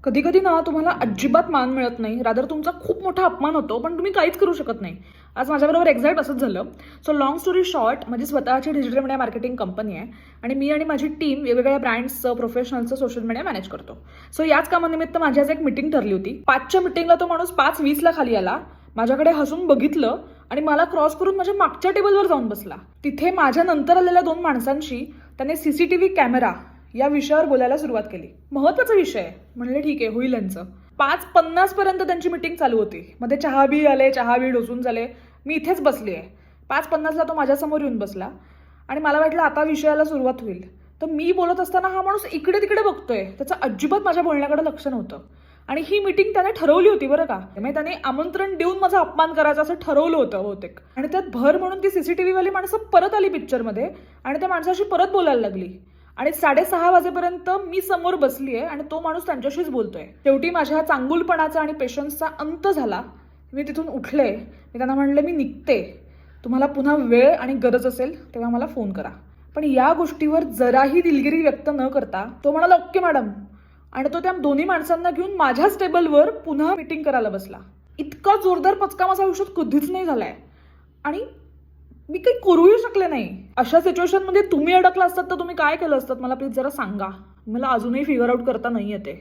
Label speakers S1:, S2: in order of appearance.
S1: कधी कधी ना तुम्हाला अजिबात मान मिळत नाही, रादर तुमचा खूप मोठा अपमान होतो, पण तुम्ही काहीच करू शकत नाही. आज माझ्याबरोबर एक्झॅक्ट असंच झालं. सो लॉंग स्टोरी शॉर्ट, माझी स्वतःची डिजिटल मीडिया मार्केटिंग कंपनी आहे आणि मी आणि माझी टीम वेगवेगळ्या ब्रँड्सचं प्रोफेशनलचं सोशल मीडिया मॅनेज करतो. सो याच कामानिमित्त माझी आज एक मीटिंग ठरली होती. 5च्या मीटिंगला तो माणूस 5:20ला खाली आला, माझ्याकडे हसून बघितलं आणि मला क्रॉस करून माझ्या मागच्या टेबलवर जाऊन बसला. तिथे माझ्या नंतर आलेल्या 2 माणसांशी त्याने सीसीटीव्ही कॅमेरा या विषयावर बोलायला सुरुवात केली. महत्वाचा विषय आहे म्हणले, ठीक आहे होईल यांचं. 5:50 पर्यंत त्यांची मीटिंग चालू होती. मध्ये चहा बी ढोसून झाले. मी इथेच बसली आहे. 5:50ला तो माझ्यासमोर येऊन बसला आणि मला वाटलं आता विषयाला सुरुवात होईल. तर मी बोलत असताना हा माणूस इकडे तिकडे बघतोय. त्याचं अजिबात माझ्या बोलण्याकडे लक्ष नव्हतं. आणि ही मीटिंग त्याने ठरवली होती बरं का. म्हणजे त्याने आमंत्रण देऊन माझा अपमान करायचा असं ठरवलं होतं बहुतेक. आणि त्यात भर म्हणून ती सीसीटीव्ही वाली माणसं परत आली पिक्चरमध्ये आणि त्या माणसाशी परत बोलायला लागली. आणि 6:30 वाजेपर्यंत मी समोर बसलीये आणि तो माणूस त्यांच्याशीच बोलतोय. शेवटी माझ्या चांगुलपणाचा आणि पेशन्सचा अंत झाला. मी तिथून उठले. मी त्यांना म्हणले, मी निघते. तुम्हाला पुन्हा वेळ आणि गरज असेल तेव्हा मला फोन करा. पण या गोष्टीवर जराही दिलगिरी व्यक्त न करता तो म्हणाला, ओके मॅडम. आणि तो त्या दोन्ही माणसांना घेऊन माझ्याच टेबलवर पुन्हा मीटिंग करायला बसला. इतका जोरदार पचका माझ्या आयुष्यात कधीच नाही झालाय आणि मी काही करूही शकले नाही. अशा सिच्युएशनमध्ये तुम्ही अडकला असतात तर तुम्ही काय केलं असतात मला प्लीज जरा सांगा. मला अजूनही फिगर आउट करता नाही येते.